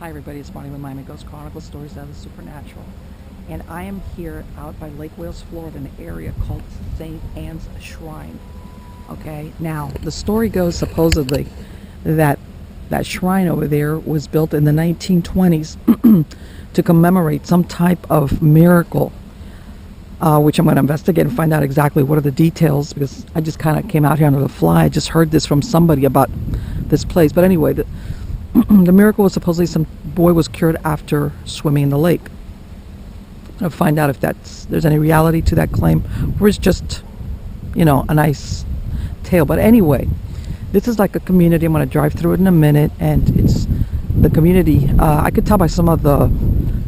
Hi everybody, it's Bonnie with Miami Ghost Chronicles, stories of the supernatural. And I am here out by Lake Wales, Florida, in an area called St. Anne's Shrine. Okay, now the story goes supposedly that that shrine over there was built in the 1920s to commemorate some type of miracle, which I'm going to investigate and find out exactly what are the details, because I just kind of came out here under the fly. I just heard this from somebody about this place. But anyway, the miracle was supposedly some boy was cured after swimming in the lake. I'll find out if there's any reality to that claim, or it's just, a nice tale. But anyway, this is like a community. I'm going to drive through it in a minute, and it's the community. I could tell by some of the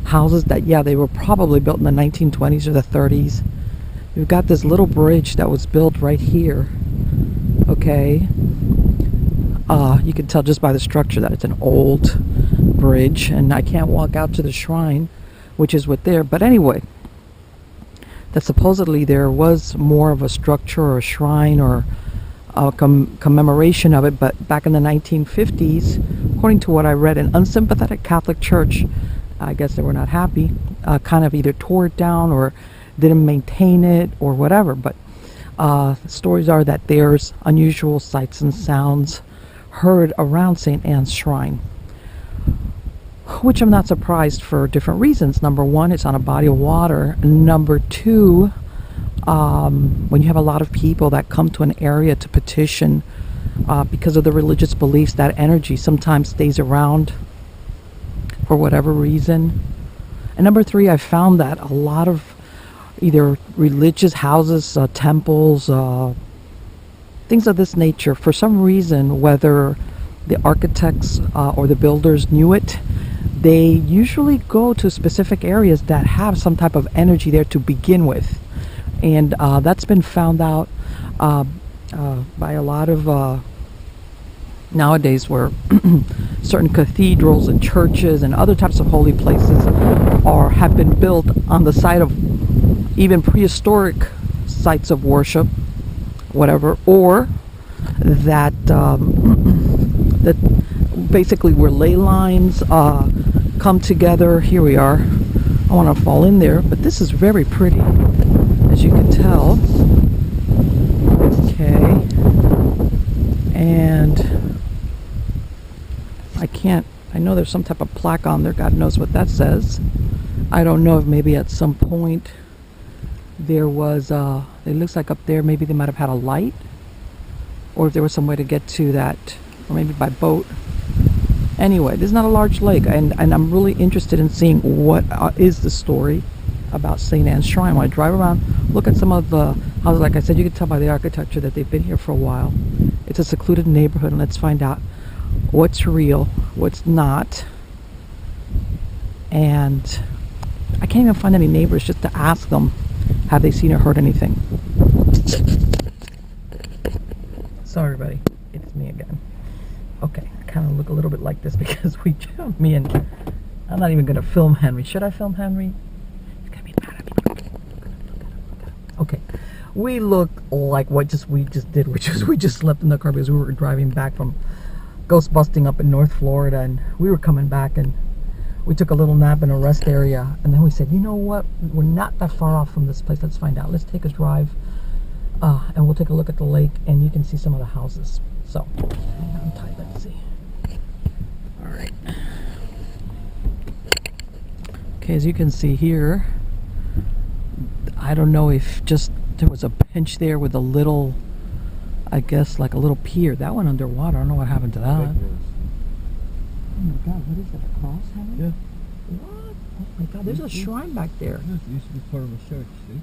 houses that, they were probably built in the 1920s or the 30s. We've got this little bridge that was built right here. Okay. You can tell just by the structure that it's an old bridge, and I can't walk out to the shrine, which is what there. But anyway, that supposedly there was more of a structure or a shrine or a commemoration of it, but back in the 1950s, according to what I read, an unsympathetic Catholic church, I guess they were not happy, kind of either tore it down or didn't maintain it or whatever. But stories are that there's unusual sights and sounds heard around St. Anne's Shrine, which I'm not surprised for different reasons. Number one, it's on a body of water. Number two, when you have a lot of people that come to an area to petition because of the religious beliefs, that energy sometimes stays around for whatever reason. And number three, I found that a lot of either religious houses, temples, things of this nature, for some reason, whether the architects or the builders knew it, they usually go to specific areas that have some type of energy there to begin with. And that's been found out by a lot of nowadays, where certain cathedrals and churches and other types of holy places have been built on the site of even prehistoric sites of worship, whatever, or that that basically where ley lines come together. Here we are. I want to fall in there, but this is very pretty, as you can tell. Okay, and I know there's some type of plaque on there. God knows what that says. I don't know if maybe at some point there was it looks like up there maybe they might have had a light, or if there was some way to get to that, or maybe by boat. Anyway, this is not a large lake, and I'm really interested in seeing what is the story about St. Anne's Shrine. When I drive around, look at some of the houses, like I said, you can tell by the architecture that they've been here for a while. It's a secluded neighborhood, and let's find out what's real, what's not. And I can't even find any neighbors just to ask them, have they seen or heard anything? Sorry, everybody, it's me again. Okay, I kind of look a little bit like this because me and I'm not even going to film Henry. Should I film Henry? He's going to be mad at me. Look at him. Okay, we look like we just did, which is we just slept in the car because we were driving back from ghost busting up in North Florida, and we were coming back, and we took a little nap in a rest area, and then we said, you know what, we're not that far off from this place. Let's find out. Let's take a drive, and we'll take a look at the lake, and you can see some of the houses. So, hang on tight. Let's see. All right. Okay, as you can see here, I don't know if just there was a bench there with a little, I guess like a little pier. That went underwater. I don't know what happened to that. Oh my God, what is that, a cross, Henry? Yeah. What? Oh my God, there's a shrine back there. Yeah, it used to be part of a church, see?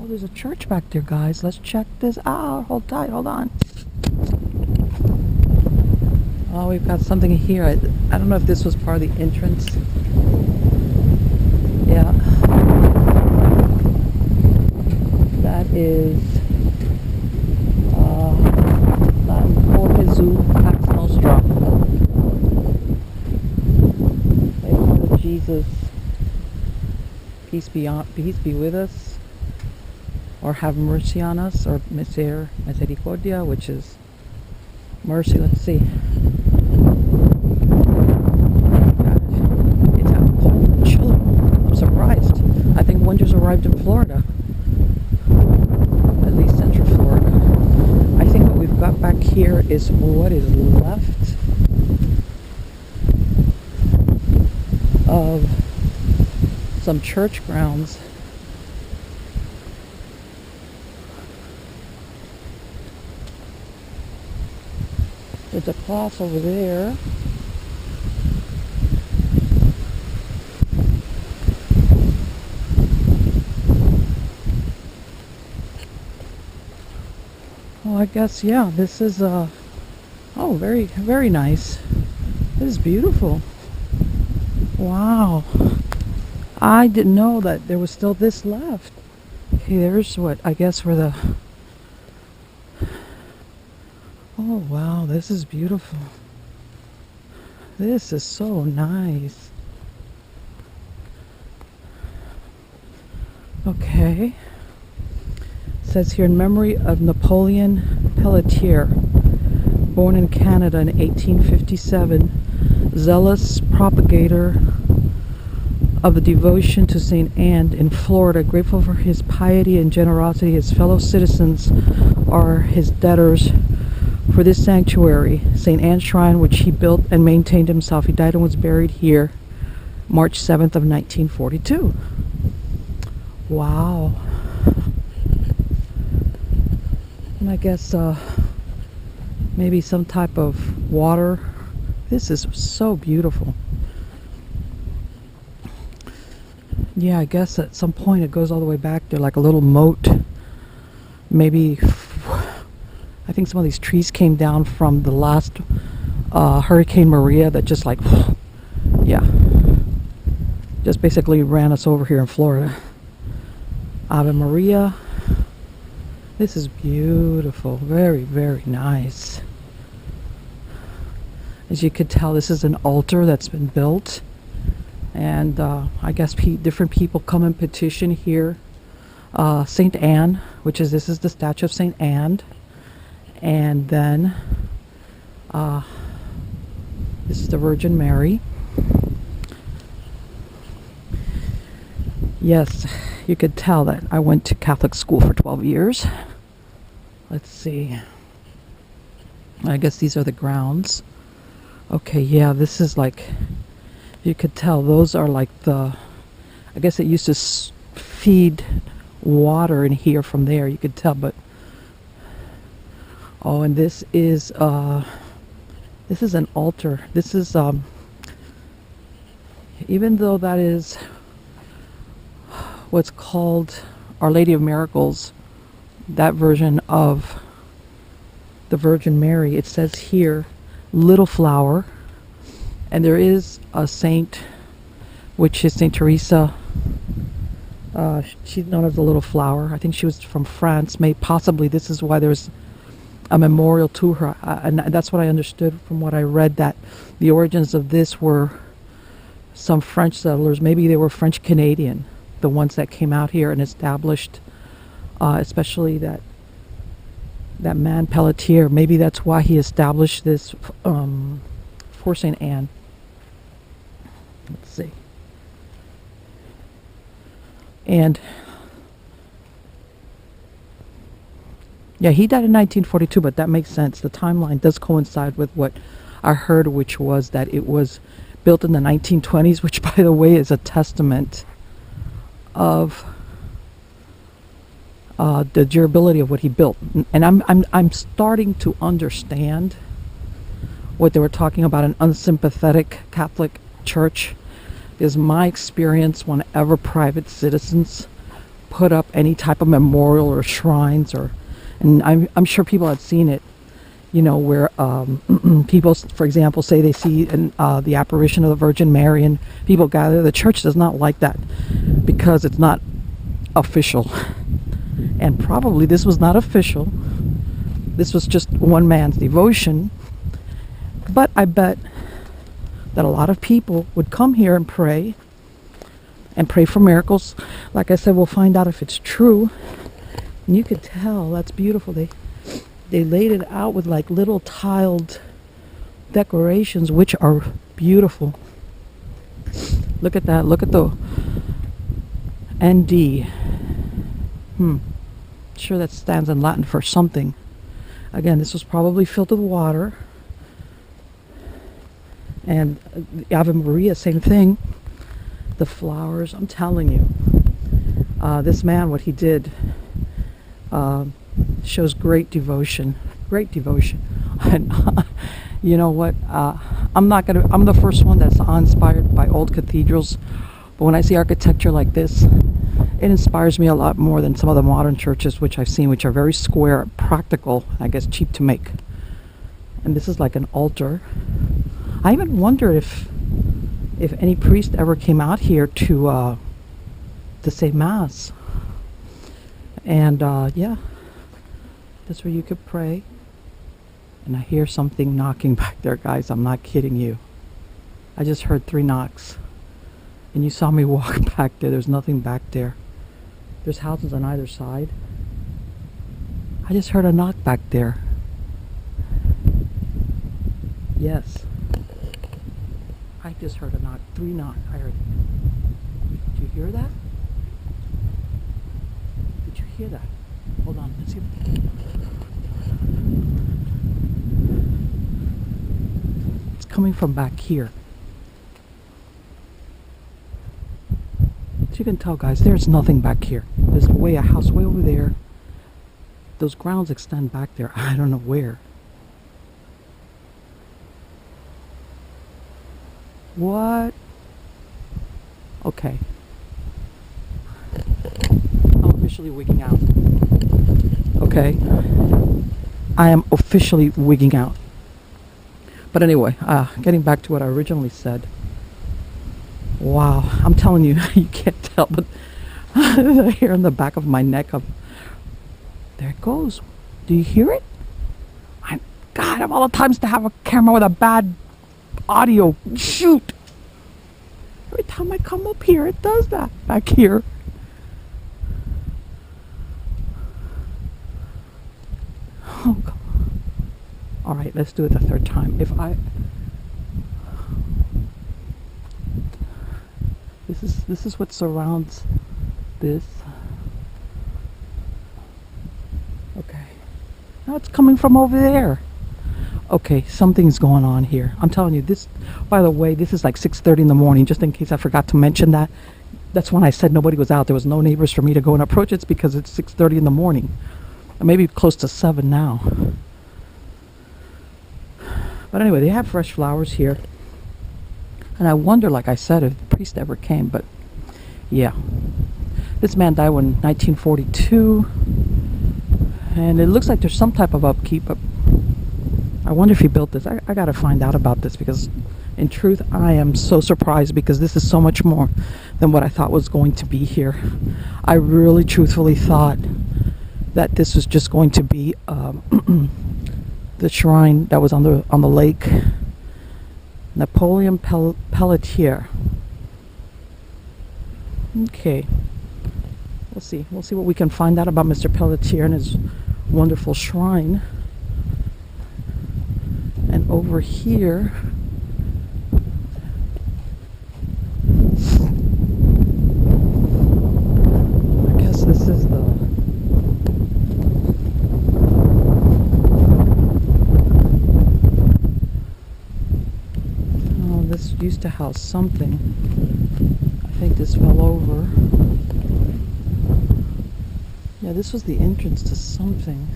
Oh, there's a church back there, guys. Let's check this out. Hold tight, hold on. Oh, we've got something here. I don't know if this was part of the entrance. Yeah. That is Latin Jesu Pax Nostra. Jesus, peace be with us, or have mercy on us, or misericordia, which is mercy. Let's see. arrived in Florida. At least Central Florida. I think what we've got back here is what is left of some church grounds. There's a cross over there. Well, I guess, yeah, this is, oh, very, very nice. This is beautiful. Wow. I didn't know that there was still this left. Okay, there's what, I guess where the, oh, wow, this is beautiful. This is so nice. Okay. It says here, in memory of Napoleon Pellicer, born in Canada in 1857, zealous propagator of the devotion to St. Anne in Florida, grateful for his piety and generosity, his fellow citizens are his debtors for this sanctuary, St. Anne's Shrine, which he built and maintained himself. He died and was buried here March 7th of 1942. Wow. And I guess maybe some type of water. This is so beautiful. Yeah, I guess at some point it goes all the way back there, like a little moat. Maybe, I think some of these trees came down from the last Hurricane Maria that just like, yeah, just basically ran us over here in Florida. Ave Maria. This is beautiful. Very, very nice. As you could tell, this is an altar that's been built. And I guess different people come and petition here. St. Anne, which is, this is the statue of St. Anne. And then this is the Virgin Mary. Yes, you could tell that I went to Catholic school for 12 years. Let's see. I guess these are the grounds. Okay, yeah, this is like, you could tell those are like the, I guess it used to feed water in here from there, you could tell, but oh, and this is an altar. This is even though that is what's called Our Lady of Miracles, that version of the Virgin Mary, it says here Little Flower, and there is a saint, which is Saint Teresa. She's known as the Little Flower. I think she was from France. Possibly this is why there's a memorial to her, and that's what I understood from what I read, that the origins of this were some French settlers. Maybe they were French Canadian, the ones that came out here and established, especially that man Pellicer. Maybe that's why he established this for St. Anne. Let's see. And yeah, he died in 1942, but that makes sense. The timeline does coincide with what I heard, which was that it was built in the 1920s, which, by the way, is a testament of the durability of what he built. And I'm starting to understand what they were talking about, an unsympathetic Catholic Church. Is my experience whenever private citizens put up any type of memorial or shrines, and I'm sure people have seen it, you know, where people, for example, say they see the apparition of the Virgin Mary, and people gather. The church does not like that because it's not official. And probably this was not official. This was just one man's devotion. But I bet that a lot of people would come here and pray for miracles. Like I said, we'll find out if it's true. And you could tell that's beautiful. They laid it out with like little tiled decorations, which are beautiful. Look at that. Look at the ND. Sure, that stands in Latin for something. Again, this was probably filled with water. And the Ave Maria, same thing. The flowers, I'm telling you. This man, what he did, shows great devotion. Great devotion. And you know what? I'm the first one that's uninspired by old cathedrals. But when I see architecture like this, it inspires me a lot more than some of the modern churches which I've seen, which are very square, practical, I guess cheap to make. And this is like an altar. I even wonder if any priest ever came out here to say mass. And yeah, that's where you could pray. And I hear something knocking back there, guys. I'm not kidding you. I just heard 3 knocks. And you saw me walk back there. There's nothing back there. There's houses on either side. I just heard a knock back there. Yes. I just heard a knock. 3 knocks. I heard. Did you hear that? Did you hear that? Hold on. Let's see. It's coming from back here. As you can tell, guys, there's nothing back here. There's a house way over there. Those grounds extend back there. I don't know where. What? Okay. I'm officially wigging out. Okay. I am officially wigging out. But anyway, getting back to what I originally said. Wow, I'm telling you, you can't tell, but the hair on the back of my neck, there it goes. Do you hear it? God, of all the times to have a camera with a bad audio, shoot. Every time I come up here, it does that back here. Oh, come on. All right, let's do it the 3rd time. This is what surrounds this. Okay. Now it's coming from over there. Okay, something's going on here. I'm telling you, this, by the way, this is like 6:30 in the morning, just in case I forgot to mention that. That's when I said nobody was out. There was no neighbors for me to go and approach. It's because it's 6:30 in the morning. Maybe close to 7 now. But anyway, they have fresh flowers here. And I wonder, like I said, if the priest ever came, but yeah. This man died in 1942. And it looks like there's some type of upkeep, but I wonder if he built this. I gotta find out about this, because in truth, I am so surprised, because this is so much more than what I thought was going to be here. I really truthfully thought that this was just going to be the shrine that was on the lake. Napoleon Pellicer. Okay. We'll see what we can find out about Mr. Pellicer and his wonderful shrine. And over here, I guess this is the this used to house something. I think this fell over. Yeah, this was the entrance to something.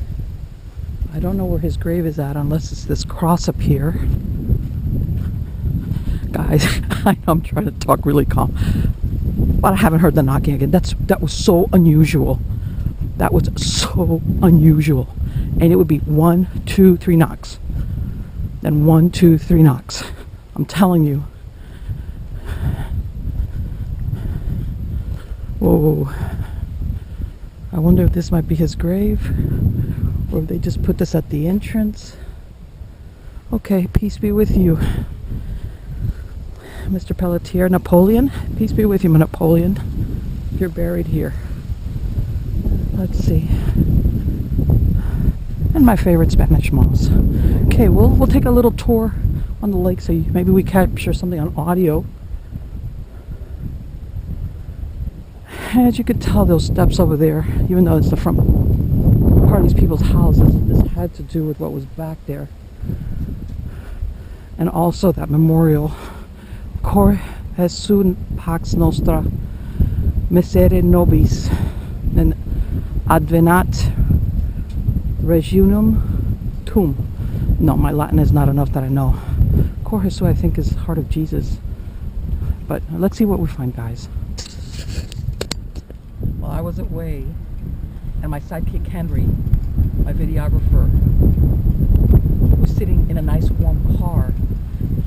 I don't know where his grave is at unless it's this cross up here. Guys, I know I'm trying to talk really calm, but I haven't heard the knocking again. That was so unusual. That was so unusual. And it would be 1, 2, 3 knocks. Then 1, 2, 3 knocks. I'm telling you. Whoa. I wonder if this might be his grave, or if they just put this at the entrance. Okay, peace be with you, Mr. Pellicer. Napoleon, peace be with you, Napoleon. You're buried here. Let's see. And my favorite Spanish moss. Okay, we'll take a little tour on the lake, so maybe we capture something on audio. As you could tell, those steps over there, even though it's the front part of these people's houses, this had to do with what was back there. And also that memorial, Cor Jesu Pax Nostra, Miserere Nobis, and Advenat Regiunum Tum. No, my Latin is not enough that I know. Cor Jesu, I think, is Heart of Jesus. But let's see what we find, guys. While I was away, and my sidekick Henry, my videographer, was sitting in a nice warm car,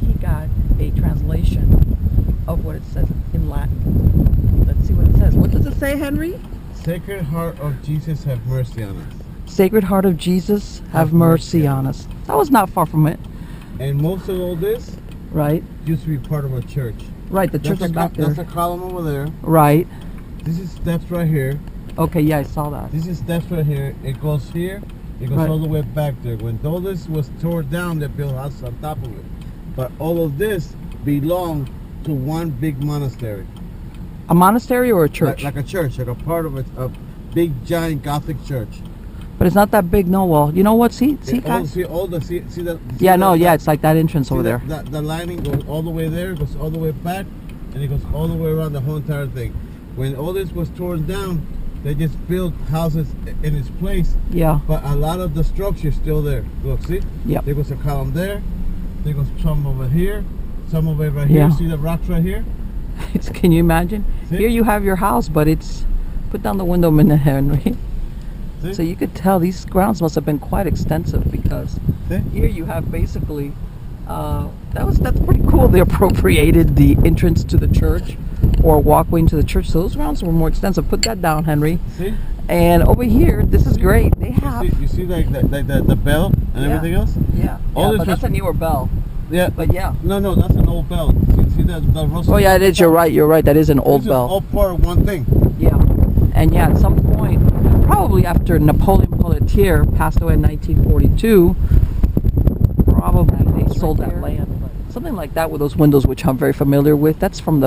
he got a translation of what it says in Latin. Let's see what it says. What does it say, Henry? Sacred Heart of Jesus, have mercy on us. Sacred Heart of Jesus, have mercy on us. That was not far from it. And most of all this Right? used to be part of a church. Right, the church is back there. That's a column over there. Right. This is steps right here. Okay, yeah, I saw that. This is steps right here. It goes here. It goes Right. all the way back there. When all this was torn down, they built houses on top of it. But all of this belonged to one big monastery. A monastery or a church? Like a church, like a part of a big, giant Gothic church. But it's not that big, no. Well, you know what? See, guys? See that? See Yeah, that, no, yeah, that- it's like that entrance over there. The lining goes all the way there, goes all the way back, and it goes all the way around the whole entire thing. When all this was torn down, they just built houses in its place, Yeah. but a lot of the structure's still there. Look, see? Yep. There goes a column there, there goes some over here, some over right here. Yeah. See the rocks right here? Can you imagine? See? Here you have your house, but it's put down the window, minute, Henry. See? So you could tell these grounds must have been quite extensive because See? here you have basically that's pretty cool. They appropriated the entrance to the church or walkway into the church. So those grounds were more extensive. Put that down, Henry. See? And over here, this is great. They have You see like the bell and Yeah. everything else? yeah, All this but that's was- a newer bell. Yeah. But yeah. No, that's an old bell. See the rustle? Oh yeah, it is. You're right. You're right. That is an old This is bell. all part of one thing. Yeah, and yeah, at some point, probably after Napoleon Pellicer passed away in 1942, probably they sold that land. Something like that with those windows, which I'm very familiar with. That's from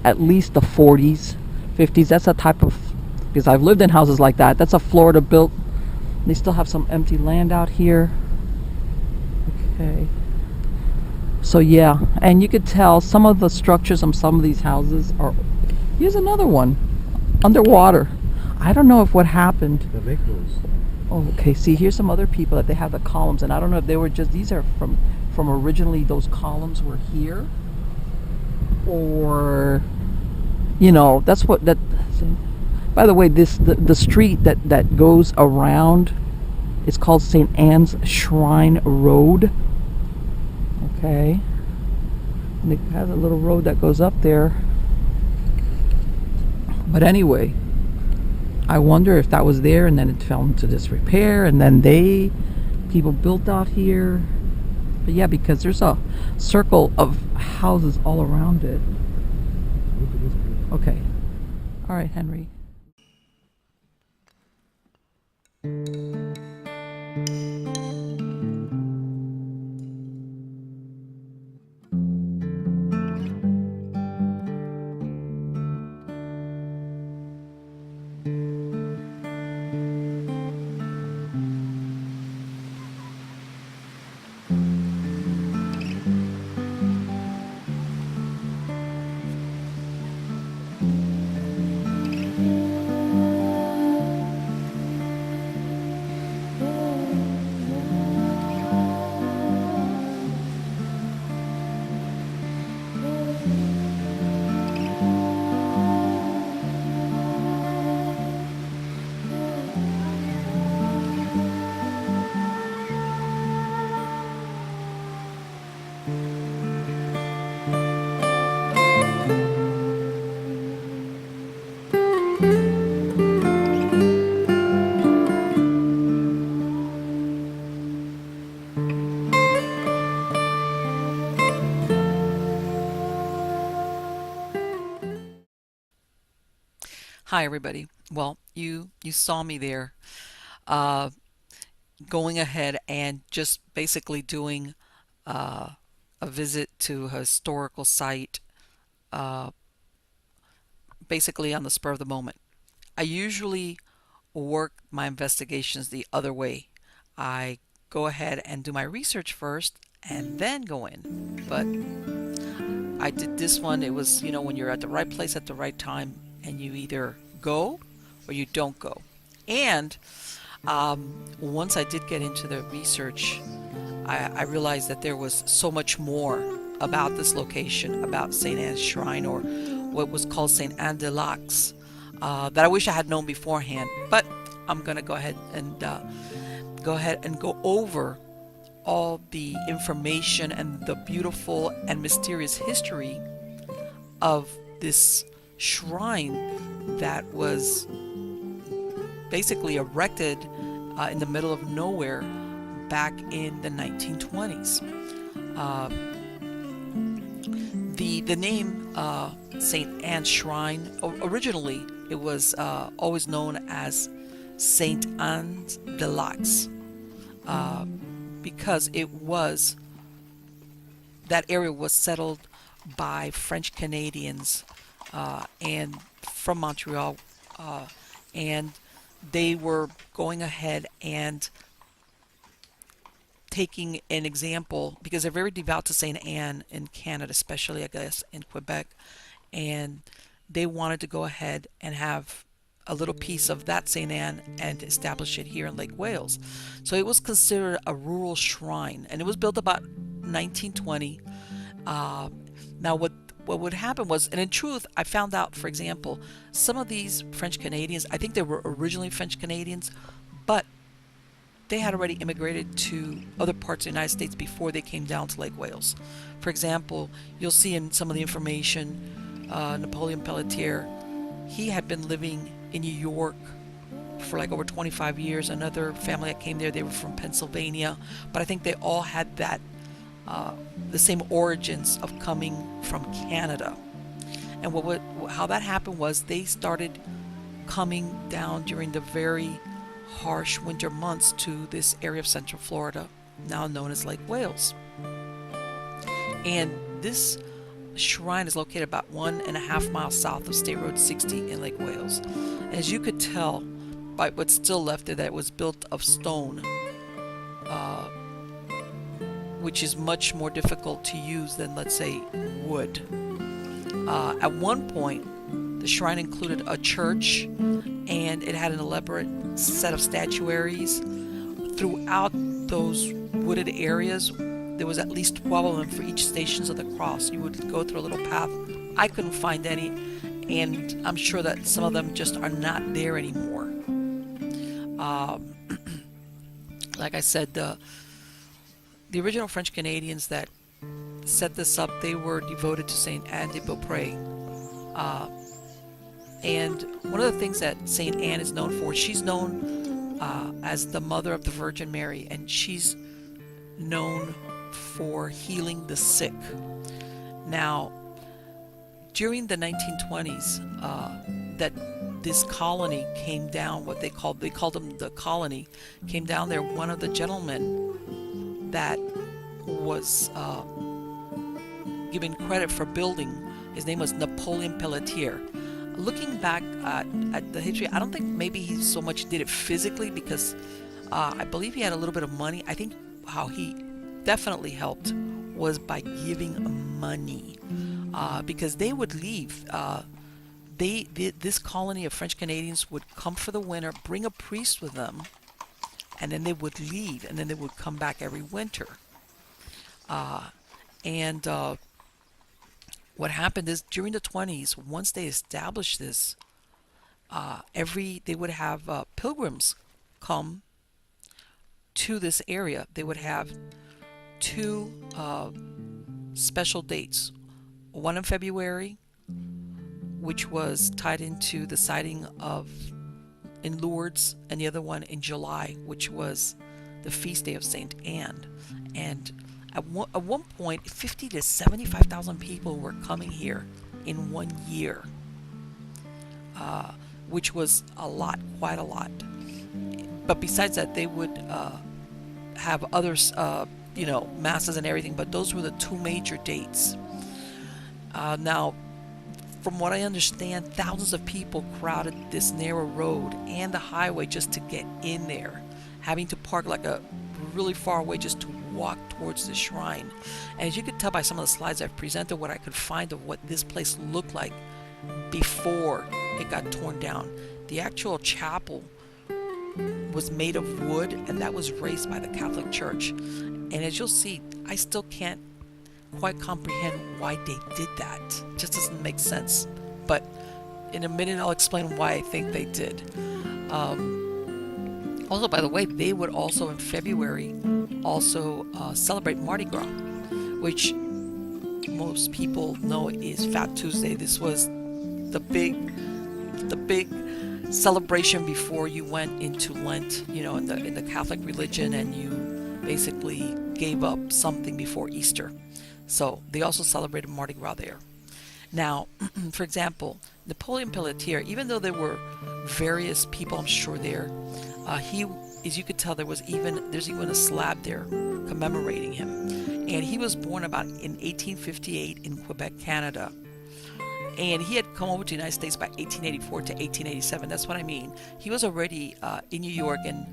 at least the 40s, 50s. That's a type of, because I've lived in houses like that. That's a Florida built. They still have some empty land out here. Okay. So yeah, and you could tell some of the structures on some of these houses are. Here's another one, underwater. I don't know if what happened. The lake goes. Oh, okay. See, here's some other people that they have the columns, and I don't know if they were just. These are from originally those columns were here, or, that's what that. By the way, the street that goes around, it's called St. Anne's Shrine Road. Okay, and it has a little road that goes up there. But anyway, I wonder if that was there and then it fell into disrepair and then people built out here. But yeah, because there's a circle of houses all around it. Look at this. Okay. All right, Henry. Hi, everybody. Well, you saw me there, uh, going ahead and just basically doing a visit to a historical site, uh, basically on the spur of the moment. I usually work my investigations the other way. I go ahead and do my research first and then go in. But I did this one. It was, when you're at the right place at the right time, and you either go or you don't go. And once I did get into the research, I realized that there was so much more about this location, about St. Anne's Shrine, or what was called St. Anne de Lacs, that I wish I had known beforehand. But I'm going to go ahead and go over all the information and the beautiful and mysterious history of this shrine that was basically erected in the middle of nowhere back in the 1920s. The name St. Anne's Shrine, originally it was always known as St. Anne's de Lacs, because that area was settled by French Canadians and from Montreal, and they were going ahead and taking an example, because they're very devout to St. Anne in Canada, especially I guess in Quebec, and they wanted to go ahead and have a little piece of that St. Anne and establish it here in Lake Wales. So it was considered a rural shrine, and it was built about 1920. Now what would happen was, and in truth, I found out, for example, some of these French Canadians, I think they were originally French Canadians, but they had already immigrated to other parts of the United States before they came down to Lake Wales. For example, you'll see in some of the information, Napoleon Pellicer, he had been living in New York for like over 25 years. Another family that came there, they were from Pennsylvania, but I think they all had that the same origins of coming from Canada. And how that happened was they started coming down during the very harsh winter months to this area of Central Florida, now known as Lake Wales. And this shrine is located about 1.5 miles south of State Road 60 in Lake Wales. And as you could tell by what's still left there, that it was built of stone, which is much more difficult to use than, let's say, wood. At one point, the shrine included a church, and it had an elaborate set of statuaries. Throughout those wooded areas, there was at least 12 of them for each Stations of the Cross. You would go through a little path. I couldn't find any, and I'm sure that some of them just are not there anymore. Like I said, the original French Canadians that set this up, they were devoted to Saint Anne de Beaupré. And one of the things that Saint Anne is known for, she's known as the mother of the Virgin Mary, and she's known for healing the sick. Now, during the 1920s, that this colony came down, they called them the colony, came down there. One of the gentlemen that was given credit for building, his name was Napoleon Pellicer. Looking back at the history, I don't think maybe he so much did it physically, because I believe he had a little bit of money. I think how he definitely helped was by giving money, because they would leave. This colony of French Canadians would come for the winter, bring a priest with them, and then they would leave, and then they would come back every winter. What happened is, during the 20s, once they established this, they would have pilgrims come to this area. They would have two special dates, one in February, which was tied into the sighting in Lourdes, and the other one in July, which was the feast day of Saint Anne. And at one point, 50 to 75,000 people were coming here in 1 year, which was a lot, quite a lot. But besides that, they would have others, masses and everything, but those were the two major dates. Now, From what I understand, thousands of people crowded this narrow road and the highway just to get in there, having to park like a really far away just to walk towards the shrine. And as you could tell by some of the slides I've presented, what I could find of what this place looked like before it got torn down. The actual chapel was made of wood, and that was raised by the Catholic Church. And as you'll see, I still can't quite comprehend why they did that. It just doesn't make sense. But in a minute, I'll explain why I think they did. Also, by the way, they would also in February also celebrate Mardi Gras, which most people know is Fat Tuesday. This was the big celebration before you went into Lent, in the Catholic religion, and you basically gave up something before Easter. So they also celebrated Mardi Gras there. Now, for example, Napoleon Pellicer, even though there were various people, I'm sure there, he, as you could tell, there's even a slab there commemorating him. And he was born about in 1858 in Quebec, Canada. And he had come over to the United States by 1884 to 1887. That's what I mean. He was already in New York, and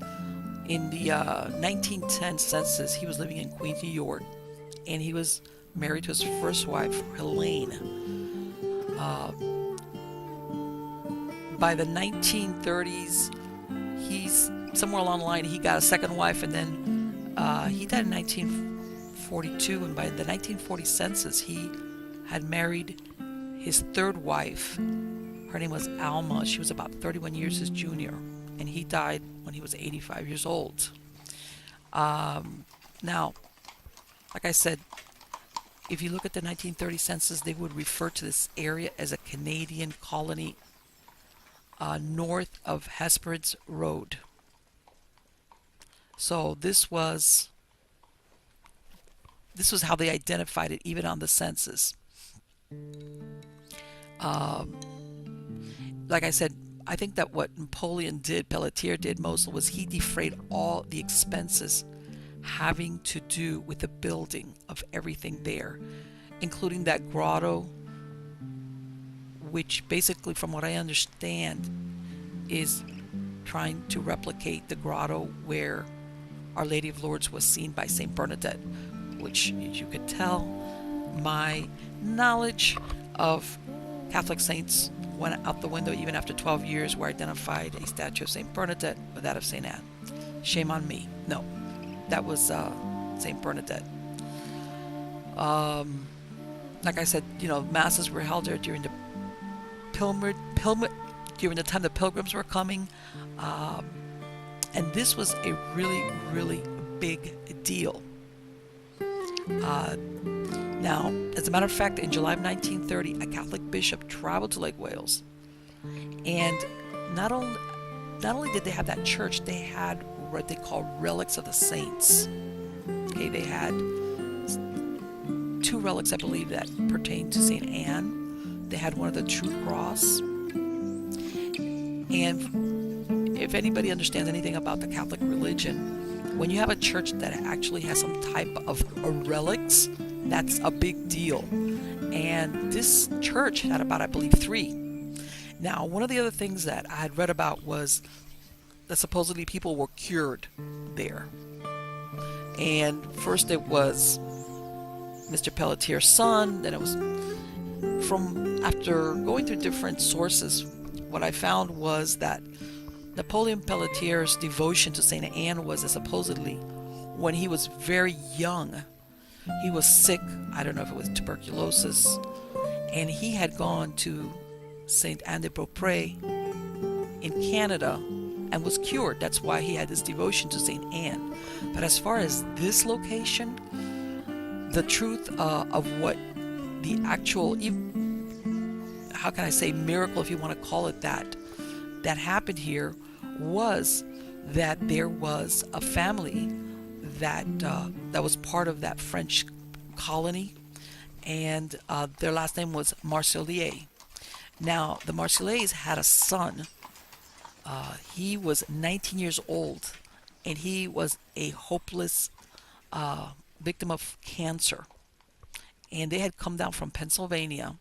in the 1910 census, he was living in Queens, New York, and he was married to his first wife, Helene. By the 1930s, he's somewhere along the line, he got a second wife, and then he died in 1942. And by the 1940 census, he had married his third wife. Her name was Alma. She was about 31 years his junior, and he died when he was 85 years old. Now, like I said, if you look at the 1930 census, they would refer to this area as a Canadian colony north of Hesperid's Road. So this was how they identified it, even on the census. Like I said, I think that what Pellicer did most was he defrayed all the expenses having to do with the building of everything there, including that grotto, which basically, from what I understand, is trying to replicate the grotto where Our Lady of Lourdes was seen by Saint Bernadette, which, as you could tell, my knowledge of Catholic saints went out the window even after 12 years, where I identified a statue of Saint Bernadette with that of Saint Anne. Shame on me. No, that was Saint Bernadette. Like I said, masses were held there during the during the time the pilgrims were coming, and this was a really, really big deal. Now, as a matter of fact, in July of 1930, a Catholic bishop traveled to Lake Wales, and not only did they have that church, they had what they call Relics of the Saints. Okay, they had 2 relics, I believe, that pertained to Saint Anne. They had one of the True Cross. And if anybody understands anything about the Catholic religion, when you have a church that actually has some type of relics, that's a big deal. And this church had about, I believe, 3. Now, one of the other things that I had read about was that supposedly people were cured there. And first it was Mr. Pellicier's son, then it was after going through different sources, what I found was that Napoleon Pellicier's devotion to Saint Anne was that supposedly when he was very young, he was sick. I don't know if it was tuberculosis, and he had gone to Saint Anne de Beaupré in Canada and was cured. That's why he had this devotion to Saint Anne. But as far as this location, the truth of what the actual, how can I say, miracle, if you want to call it that happened here, was that there was a family that was part of that French colony, and their last name was Marcelier. Now, the Marceliers had a son. He was 19 years old, and he was a hopeless victim of cancer. And they had come down from Pennsylvania,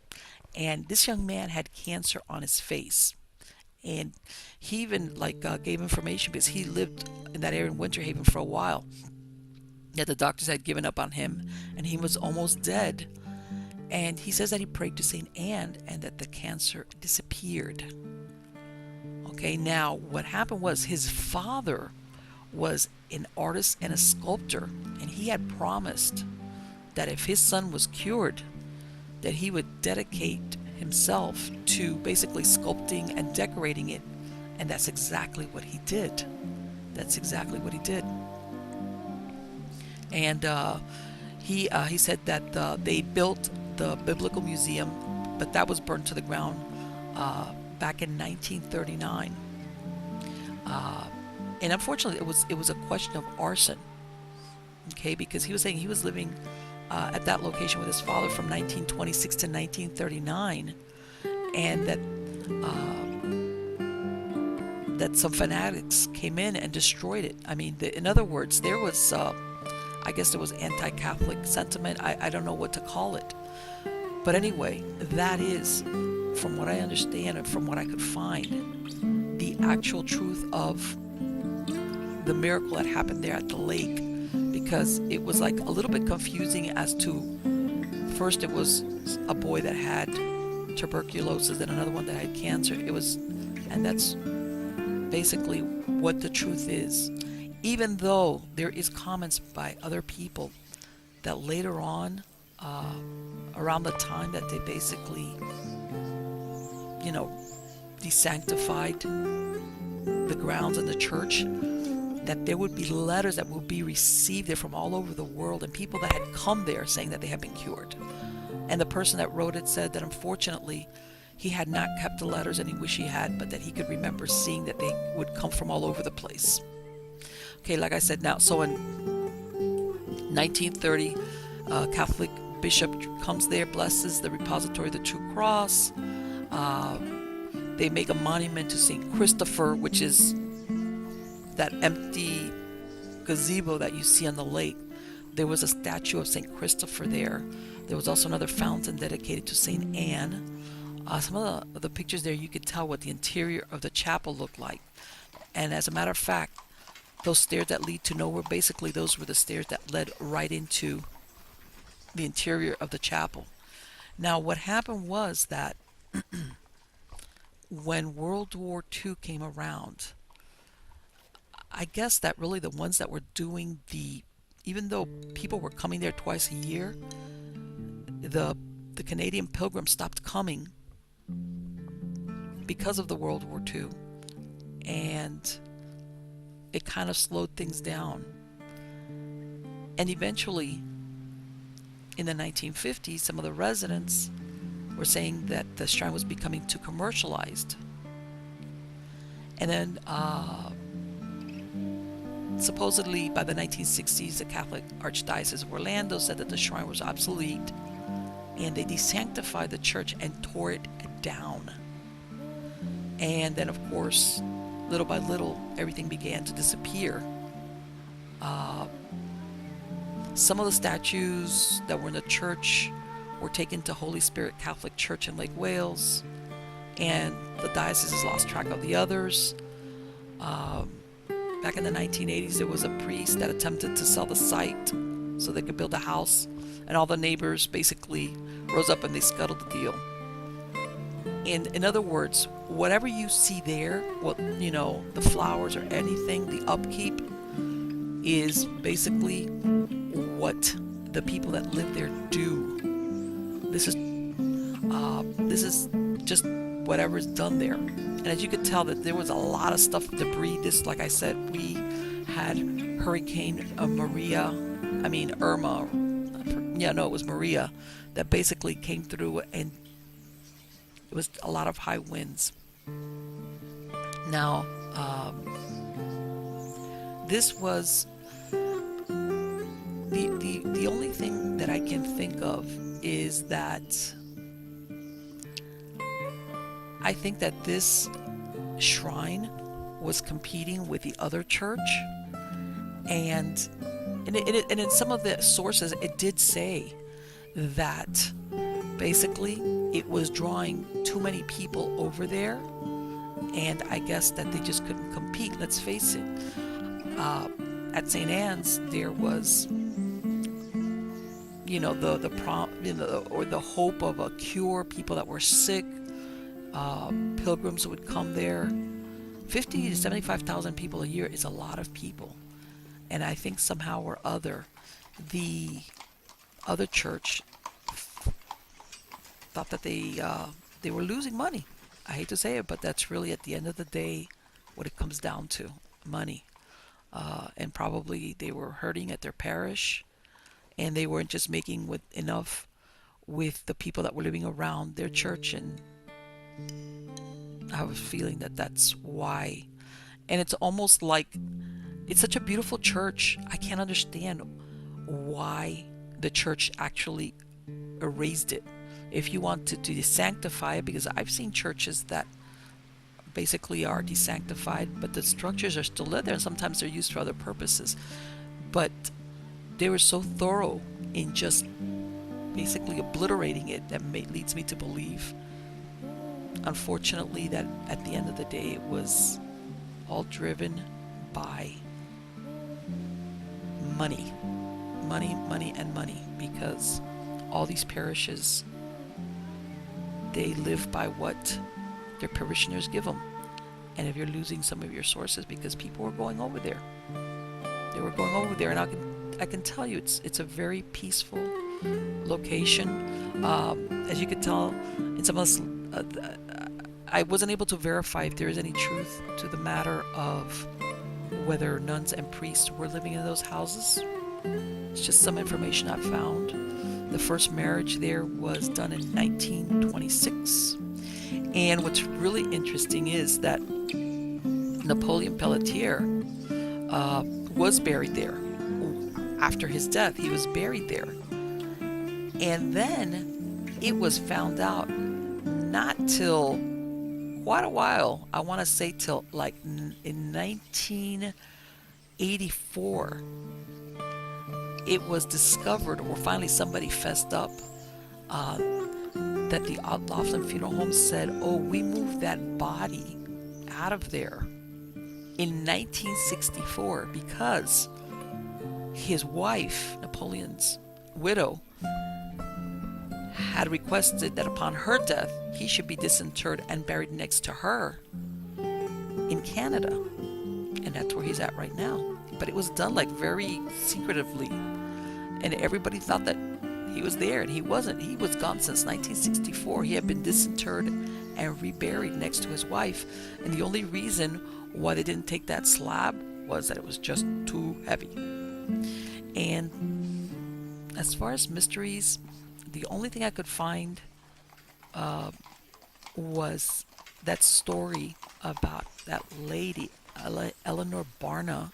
And this young man had cancer on his face. And he even gave information because he lived in that area in Winter Haven for a while. That the doctors had given up on him and he was almost dead. And he says that he prayed to Saint Anne and that the cancer disappeared. Okay, now what happened was his father was an artist and a sculptor, and he had promised that if his son was cured, that he would dedicate himself to basically sculpting and decorating it. And that's exactly what he did. That's exactly what he did. And he said that they built the Biblical Museum, but that was burned to the ground back in 1939. And unfortunately, it was a question of arson. Okay, because he was saying he was living at that location with his father from 1926 to 1939, and that some fanatics came in and destroyed it. I mean, in other words, there was, I guess there was anti-Catholic sentiment. I don't know what to call it. But anyway, that is, from what I understand and from what I could find, the actual truth of the miracle that happened there at the lake. Because it was like a little bit confusing as to, first it was a boy that had tuberculosis and another one that had cancer. And that's basically what the truth is. Even though there is comments by other people that later on, around the time that they basically, desanctified the grounds in the church, that there would be letters that would be received there from all over the world, and people that had come there saying that they had been cured. And the person that wrote it said that unfortunately he had not kept the letters and he wished he had, but that he could remember seeing that they would come from all over the place. Okay, like I said, now, so in 1930, Catholic bishop comes there, blesses the repository of the True Cross. They make a monument to St. Christopher, which is that empty gazebo that you see on the lake. There was a statue of St. Christopher there. There was also another fountain dedicated to St. Anne. Some of the pictures there, you could tell what the interior of the chapel looked like. And as a matter of fact, those stairs that lead to nowhere, basically those were the stairs that led right into the interior of the chapel. Now, what happened was that when World War II came around, I guess that really the ones that were doing even though people were coming there twice a year, the Canadian pilgrims stopped coming because of the World War II. And it kind of slowed things down. And eventually, in the 1950s, some of the residents were saying that the shrine was becoming too commercialized. And then supposedly by the 1960s, the Catholic Archdiocese of Orlando said that the shrine was obsolete, and they desanctified the church and tore it down. And then, of course, little by little, everything began to disappear. Some of the statues that were in the church were taken to Holy Spirit Catholic Church in Lake Wales, and the diocese has lost track of the others. Back in the 1980s, there was a priest that attempted to sell the site so they could build a house, and all the neighbors basically rose up and they scuttled the deal. And in other words, whatever you see there, the flowers or anything, the upkeep is basically what the people that live there do. This is just whatever's done there. And as you could tell, that there was a lot of stuff, debris. This, like I said, we had Hurricane Irma. It was Maria that basically came through, and it was a lot of high winds. Now, this was the only thing that I can think of is that I think that this shrine was competing with the other church, and in some of the sources it did say that basically it was drawing too many people over there, and I guess that they just couldn't compete. Let's face it. At St. Anne's, there was, the hope of a cure. People that were sick, pilgrims would come there. 50 to 75,000 people a year is a lot of people, and I think somehow or other, the other church thought that they were losing money. I hate to say it, but that's really at the end of the day what it comes down to: money. And probably they were hurting at their parish, and they weren't just making enough with the people that were living around their church, and I have a feeling that that's why. And it's almost like it's such a beautiful church. I can't understand why the church actually erased it. If you want to desanctify it, because I've seen churches that basically are desanctified, but the structures are still there, and sometimes they're used for other purposes. But they were so thorough in just basically obliterating it that leads me to believe, unfortunately, that at the end of the day it was all driven by money, and money, because all these parishes, they live by what their parishioners give them. And if you're losing some of your sources because people were going over there, and I can tell you, it's a very peaceful location. As you could tell in some of this, I wasn't able to verify if there is any truth to the matter of whether nuns and priests were living in those houses. It's just some information I found. The first marriage there was done in 1926. And what's really interesting is that Napoleon Pellicer was buried there. After his death, he was buried there. And then it was found out not till quite a while, I want to say till like in 1984, it was discovered, or finally somebody fessed up, that the Laughlin Funeral Home said, oh, we moved that body out of there in 1964 because his wife, Napoleon's widow, had requested that upon her death, he should be disinterred and buried next to her in Canada. And that's where he's at right now. But it was done like very secretively. And everybody thought that he was there, and he wasn't. He was gone since 1964. He had been disinterred and reburied next to his wife. And the only reason why they didn't take that slab was that it was just too heavy. And as far as mysteries, the only thing I could find was that story about that lady, Eleanor Barna.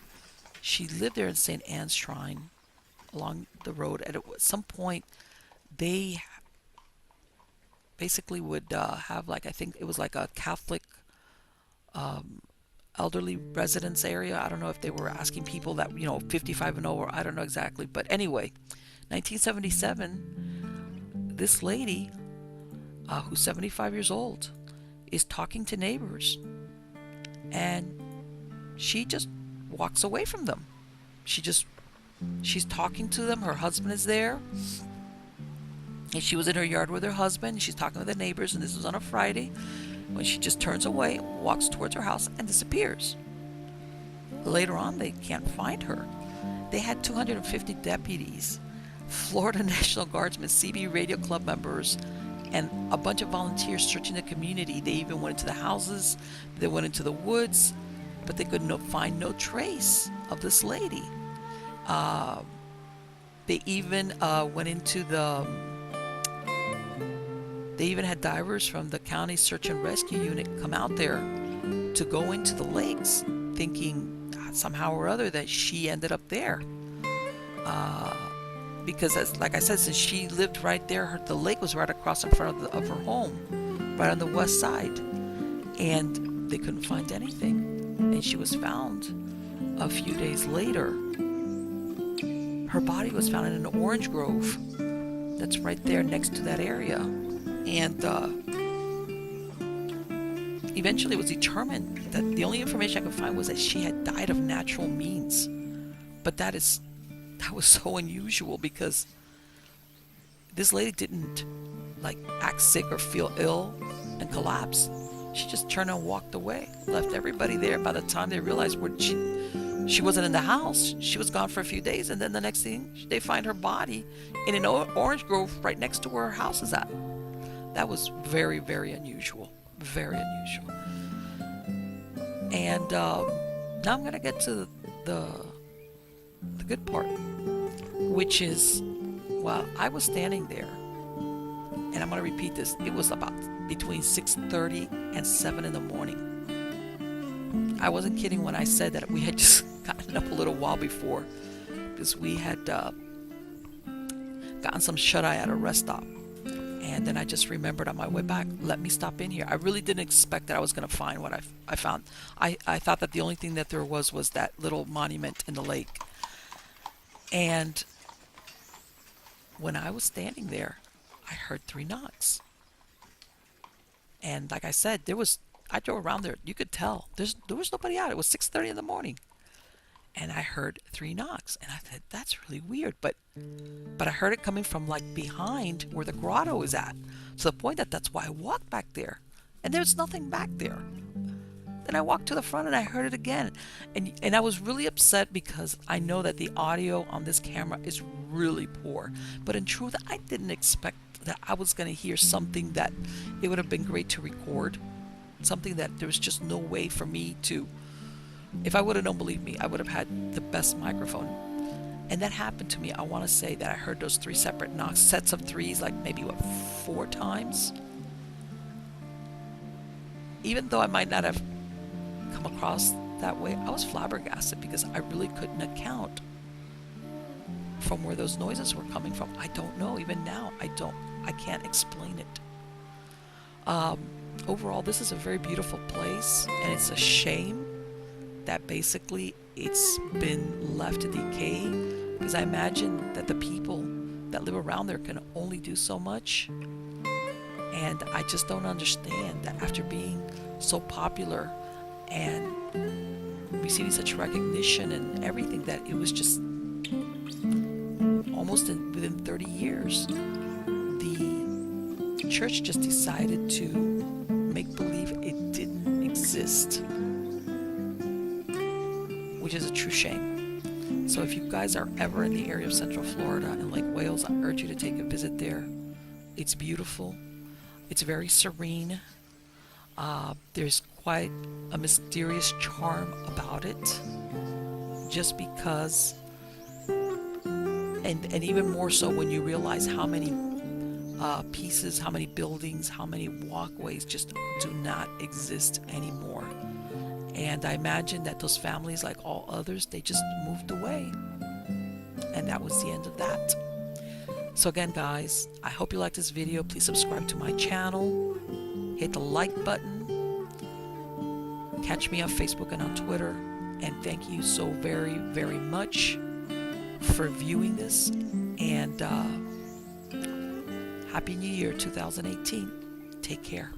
She lived there in St. Anne's Shrine along the road. And at some point, they basically would have, like, I think it was like a Catholic elderly residence area. I don't know if they were asking people that, 55 and over. I don't know exactly. But anyway, 1977, this lady, who's 75 years old, is talking to neighbors. And she just walks away from them. She's talking to them. Her husband is there. And she was in her yard with her husband. She's talking with the neighbors, and this was on a Friday, when she just turns away, walks towards her house, and disappears. Later on, they can't find her. They had 250 deputies, Florida National Guardsmen, CB Radio Club members, and a bunch of volunteers searching the community. They even went into the houses. They went into the woods, but they could find no trace of this lady. They even went into the... They even had divers from the county search and rescue unit come out there to go into the lakes, thinking somehow or other that she ended up there. Because, like I said, since she lived right there, the lake was right across in front of her home, right on the west side. And they couldn't find anything. And she was found a few days later. Her body was found in an orange grove that's right there next to that area. And eventually it was determined that the only information I could find was that she had died of natural means. But that was so unusual, because this lady didn't like act sick or feel ill and collapse. She just turned and walked away, left everybody there. By the time they realized she wasn't in the house, she was gone for a few days, and then the next thing, they find her body in an orange grove right next to where her house is at. That was very, very unusual. Very unusual. And now I'm going to get to the good part, which is, well, I was standing there, and I'm going to repeat this. It was about between 6:30 and 7 in the morning. I wasn't kidding when I said that we had just gotten up a little while before, because we had gotten some shut-eye at a rest stop. And then I just remembered on my way back, let me stop in here. I really didn't expect that I was going to find what I found. I thought that the only thing that there was that little monument in the lake. And when I was standing there, I heard 3 knocks. And like I said, I drove around there. You could tell there was nobody out. It was 6:30 in the morning. And I heard 3 knocks. And I said, that's really weird. But I heard it coming from like behind where the grotto is at. To the point that's why I walked back there. And there's nothing back there. Then I walked to the front and I heard it again. And I was really upset, because I know that the audio on this camera is really poor. But in truth, I didn't expect that I was going to hear something that it would have been great to record. Something that there was just no way for me to. If I would have known, believe me, I would have had the best microphone. And that happened to me. I want to say that I heard those 3 separate knocks, sets of 3s, like maybe 4 times. Even though I might not have come across that way, I was flabbergasted, because I really couldn't account from where those noises were coming from. I don't know. Even now, I can't explain it. Overall, this is a very beautiful place, and it's a shame that basically it's been left to decay, because I imagine that the people that live around there can only do so much. And I just don't understand that after being so popular and receiving such recognition and everything, that it was just almost within 30 years, the church just decided to make believe it didn't exist, which is a true shame. So if you guys are ever in the area of Central Florida and Lake Wales, I urge you to take a visit there. It's beautiful. It's very serene. There's quite a mysterious charm about it, just because, and even more so when you realize how many pieces, how many buildings, how many walkways just do not exist anymore. And I imagine that those families, like all others, they just moved away. And that was the end of that. So again, guys, I hope you liked this video. Please subscribe to my channel. Hit the like button. Catch me on Facebook and on Twitter. And thank you so very, very much for viewing this. And Happy New Year 2018. Take care.